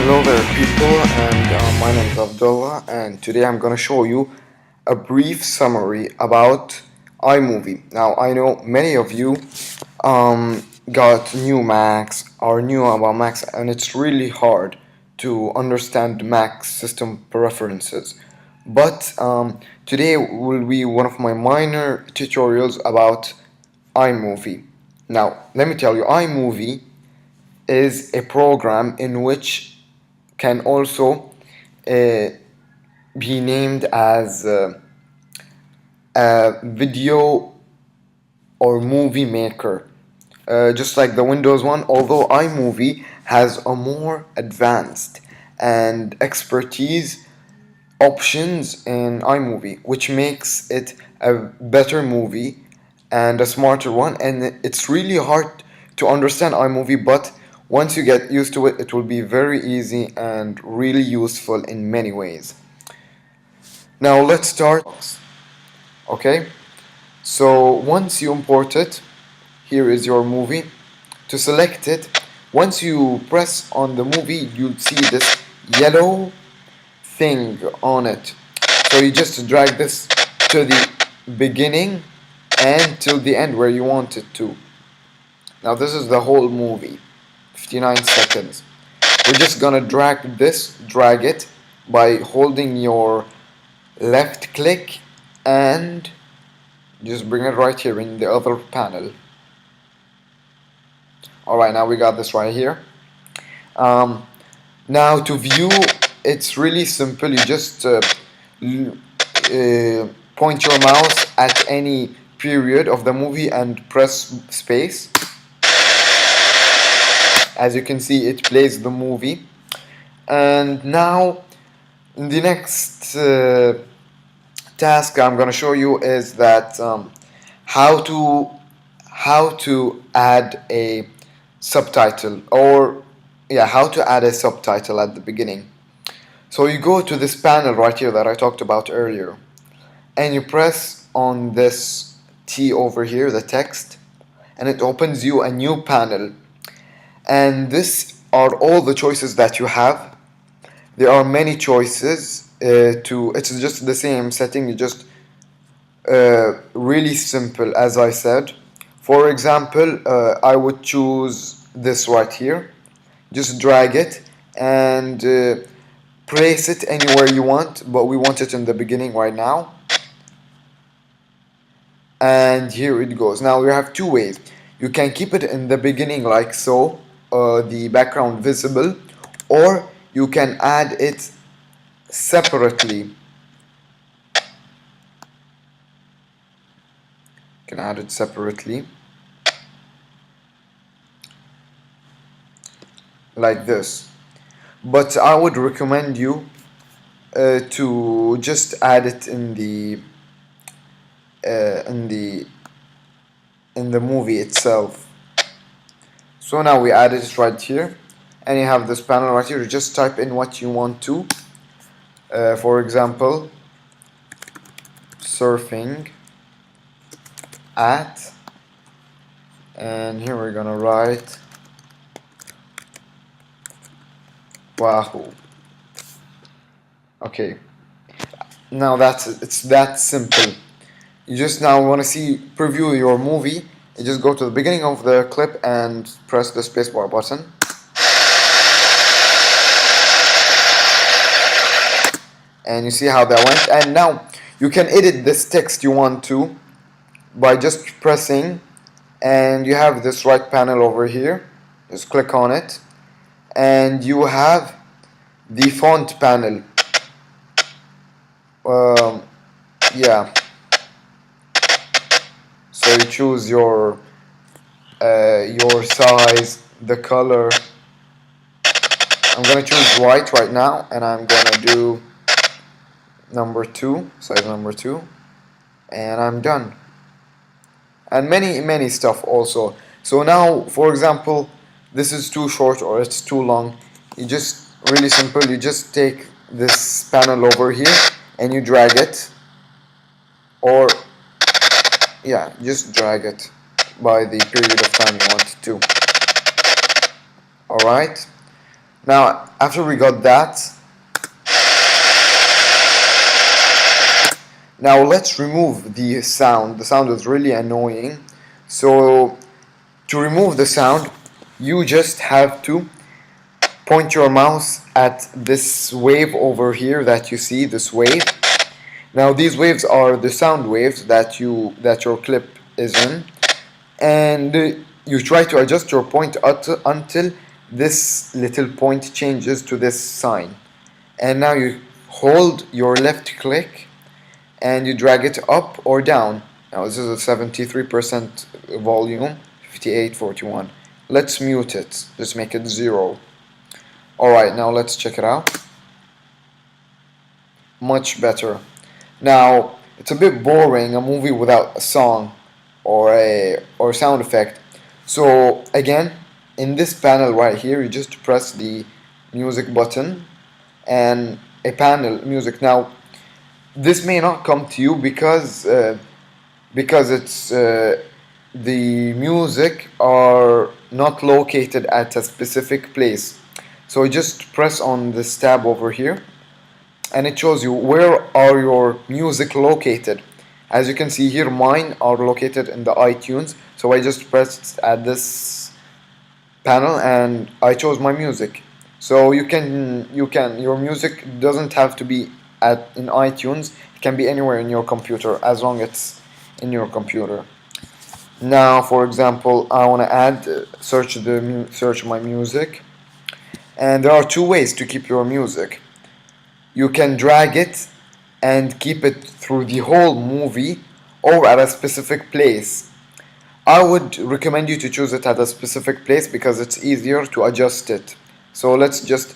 Hello there, people, and my name is Abdullah, and today I'm going to show you a brief summary about iMovie. Now, I know many of you got new Macs or knew about Macs, and it's really hard to understand Mac system preferences. But today will be one of my minor tutorials about iMovie. Now, let me tell you, iMovie is a program in which can also uh, be named as a video or movie maker, just like the Windows one, although iMovie has a more advanced and expertise options in iMovie, which makes it a better movie and a smarter one. And it's really hard to understand iMovie, but once you get used to it, it will be very easy and really useful in many ways. Now let's start. Okay, so once you import it, here is your movie. To select it, once you press on the movie, you'll see this yellow thing on it. So you just drag this to the beginning and till the end where you want it to. Now this is the whole movie, 59 seconds. We're just gonna drag it by holding your left click and just bring it right here in the other panel. Alright, now we got this right here. Now to view, it's really simple. You just point your mouse at any period of the movie and press space. As you can see, it plays the movie. And now the next task I'm going to show you is that how to add a subtitle, or how to add a subtitle at the beginning. So you go to this panel right here that I talked about earlier, and you press on this T over here, the text, and it opens you a new panel. And this are all the choices that you have. There are many choices it's just the same setting, you just really simple, as I said. For example, I would choose this right here. Just drag it and place it anywhere you want, but we want it in the beginning right now. And here it goes. Now we have two ways. You can keep it in the beginning like so, the background visible, or you can add it separately. You can add it separately like this. But I would recommend you to just add it in the movie itself. So now we added it right here, and you have this panel right here. You just type in what you want to. For example, surfing at, and here we're gonna write Wahoo. Okay, now it's that simple. You just now want to preview your movie. You just go to the beginning of the clip and press the spacebar button. And you see how that went. And now you can edit this text you want to by just pressing, and you have this right panel over here. Just click on it, and you have the font panel. Yeah. So you choose your size, the color. I'm gonna choose white right now, and I'm gonna do number 2, size number 2, and I'm done. And many stuff also. So now, for example, this is too short or it's too long. You just really simple. You just take this panel over here and you drag it, or just drag it by the period of time you want it to. Alright, Now, after we got that, now let's remove the sound. The sound is really annoying. So to remove the sound, you just have to point your mouse at this wave over here that you see, this wave. Now these waves are the sound waves that your clip is in, and you try to adjust your point until this little point changes to this sign. And now you hold your left click and you drag it up or down. Now this is a 73% volume, 5841. Let's mute it. Just make it 0. Alright, now let's check it out. Much better. Now, it's a bit boring, a movie without a song or sound effect. So again, in this panel right here, you just press the music button and a panel music. Now, this may not come to you because it's the music are not located at a specific place. So you just press on this tab over here and it shows you where are your music located. As you can see here, mine are located in the iTunes. So I just pressed at this panel and I chose my music. So you can your music doesn't have to be in iTunes. It can be anywhere in your computer as long as it's in your computer. Now, for example, I want to add search my music, and there are two ways to keep your music. You can drag it and keep it through the whole movie or at a specific place. I would recommend you to choose it at a specific place because it's easier to adjust it. So let's just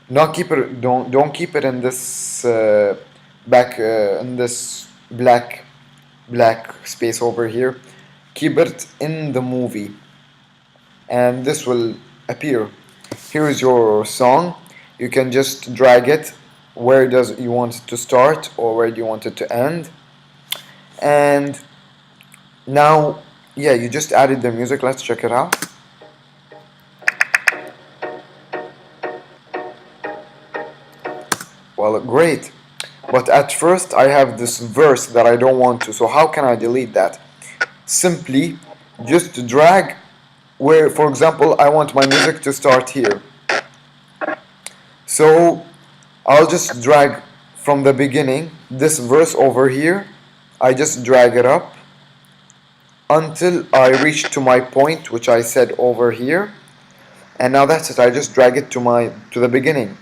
not keep it. Don't keep it in this in this black space over here. Keep it in the movie, and this will appear. Here is your song. You can just drag it. Where does you want it to start or where do you want it to end? And now, yeah, you just added the music. Let's check it out. Well, great. But at first I have this verse that I don't want to. So how can I delete that? Simply just drag where, for example, I want my music to start here. So I'll just drag from the beginning this verse over here. I just drag it up until I reach to my point, which I said over here. And now that's it. I just drag it to the beginning.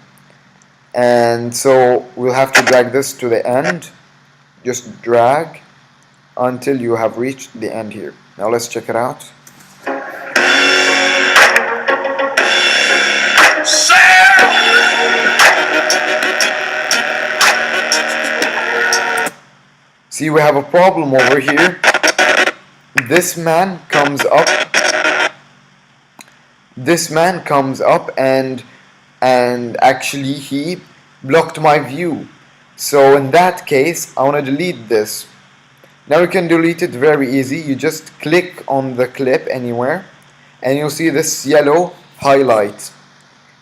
And so we'll have to drag this to the end. Just drag until you have reached the end here. Now let's check it out. See, we have a problem over here. This man comes up. This man comes up and actually he blocked my view. So in that case, I want to delete this. Now you can delete it very easy. You just click on the clip anywhere and you'll see this yellow highlight.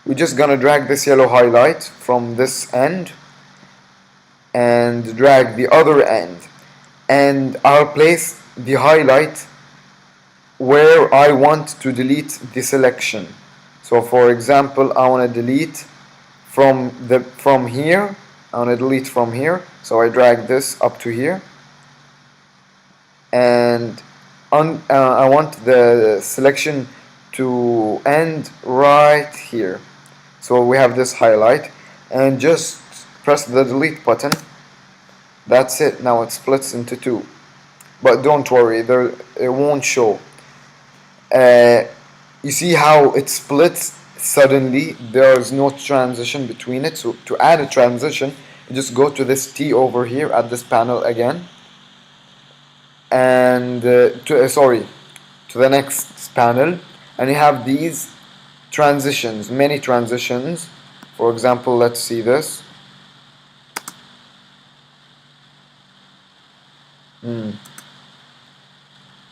We're just gonna drag this yellow highlight from this end and drag the other end, and I'll place the highlight where I want to delete the selection. So for example, I want to delete from here. I want to delete from here. So I drag this up to here, and I want the selection to end right here. So we have this highlight, and just press the delete button. That's it. Now it splits into two, but don't worry, it won't show. You see how it splits suddenly? There is no transition between it. So to add a transition, you just go to this T over here at this panel again, and to the next panel, and you have these transitions, many transitions. For example, let's see this.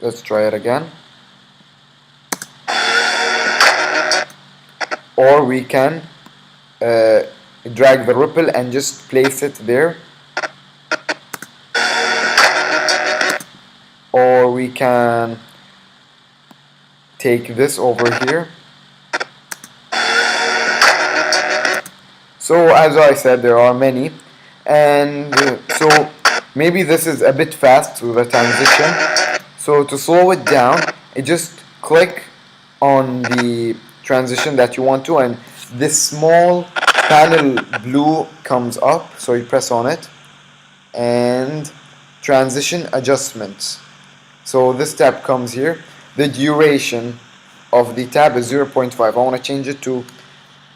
Let's try it again. Or we can uh, drag the ripple and just place it there, or we can take this over here. So as I said, there are many, and so maybe this is a bit fast with the transition. So to slow it down, you just click on the transition that you want to, and this small panel blue comes up. So you press on it, and transition adjustments. So this tab comes here. The duration of the tab is 0.5. I want to change it to,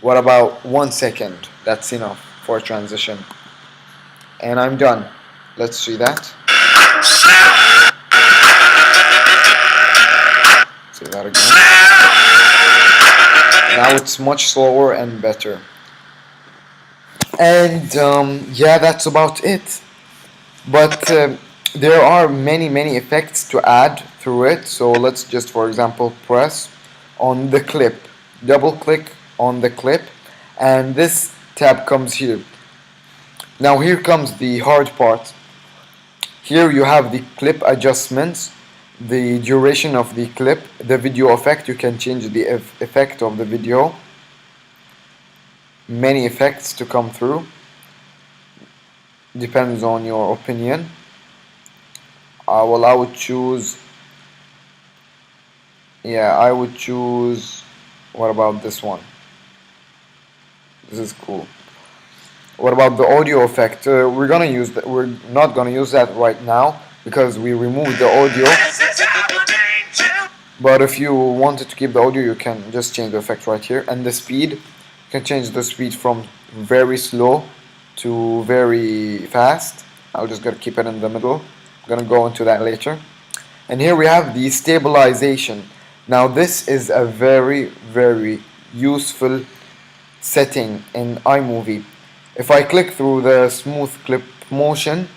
what about 1 second? That's enough for a transition. And I'm done. Let's see that. Say that again. Now it's much slower and better. And yeah, that's about it. But there are many effects to add through it. So let's just, for example, press on the clip, double click on the clip, and this tab comes here. Now here comes the hard part. Here you have the clip adjustments, the duration of the clip, the video effect. You can change the effect of the video. Many effects to come through. Depends on your opinion. I would choose, yeah, I would choose, what about this one? This is cool. What about the audio effect? We're not gonna use that right now because we removed the audio. But if you wanted to keep the audio, you can just change the effect right here. And the speed, you can change the speed from very slow to very fast. I'm just gonna keep it in the middle. I'm gonna go into that later. And here we have the stabilization. Now this is a very useful setting in iMovie. If I click through the smooth clip motion,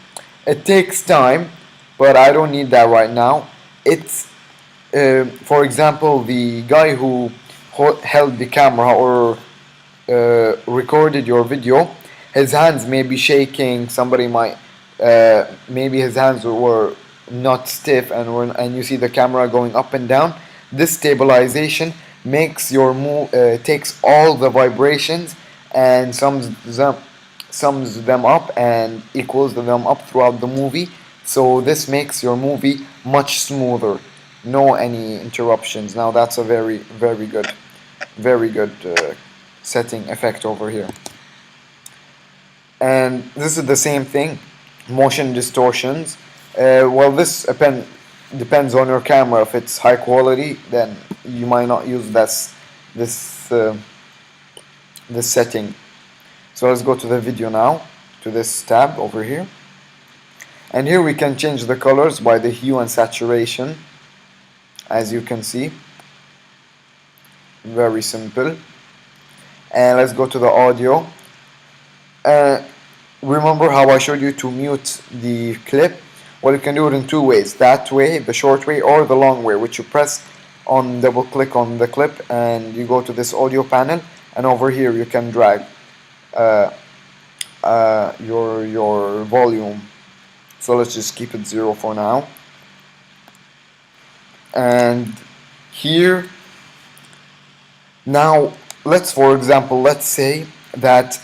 it takes time, but I don't need that right now. It's for example, the guy who held the camera or recorded your video, his hands may be shaking. Somebody might maybe his hands were not stiff, and you see the camera going up and down. This stabilization makes your move, takes all the vibrations and sums them up and equals them up throughout the movie. So this makes your movie much smoother. No any interruptions. Now that's a very good setting effect over here. And this is the same thing, motion distortions. Well, this depends on your camera. If it's high quality, then you might not use this setting. So let's go to the video now, to this tab over here. And here we can change the colors by the hue and saturation, as you can see. Very simple. And let's go to the audio. Remember how I showed you to mute the clip? Well, you can do it in two ways. That way, the short way, or the long way, which you press on, double click on the clip, and you go to this audio panel, and over here you can drag your volume. So let's just keep it 0 for now. And here, now for example, let's say that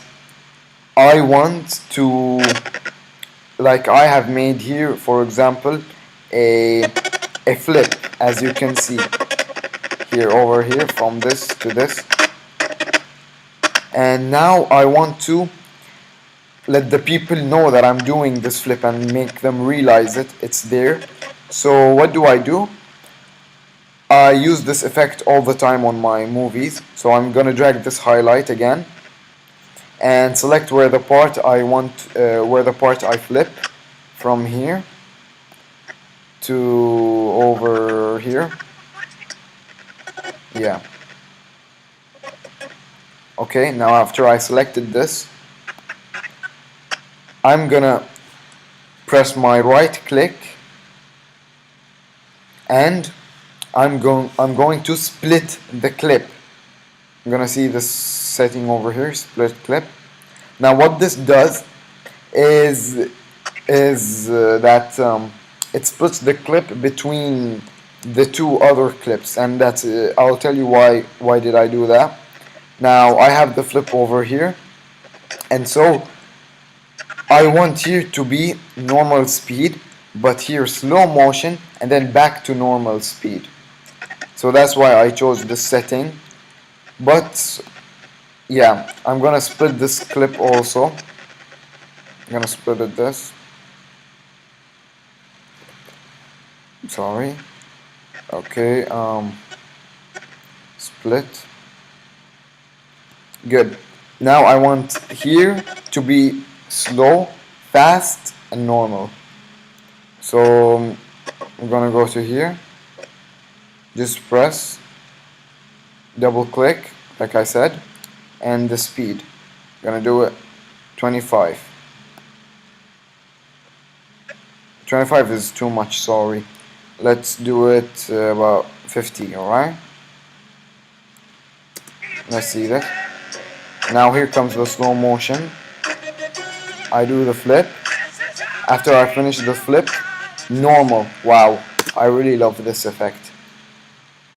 I want to, like I have made here, for example, a flip, as you can see here, over here, from this to this. And now I want to let the people know that I'm doing this flip and make them realize it's there. So what do? I use this effect all the time on my movies. So I'm gonna drag this highlight again and select where the part I want, where the part I flip from here to over here. Yeah. Okay, now after I selected this, I'm gonna press my right click and I'm going to split the clip. I'm gonna see this setting over here, split clip. Now what this does is that it splits the clip between the two other clips, and that's I'll tell you why did I do that. Now I have the flip over here, and so I want here to be normal speed, but here slow motion and then back to normal speed. So that's why I chose this setting. But yeah, I'm gonna split this clip also. I'm gonna split it this. Sorry. Okay, split. Good. Now I want here to be slow, fast, and normal. So I'm gonna go to here. Just press, double click, like I said, and the speed. Gonna do it 25. 25 is too much, sorry. Let's do it about 50, alright? Let's see that. Now here comes the slow motion. I do the flip. After I finish the flip, normal. Wow, I really love this effect.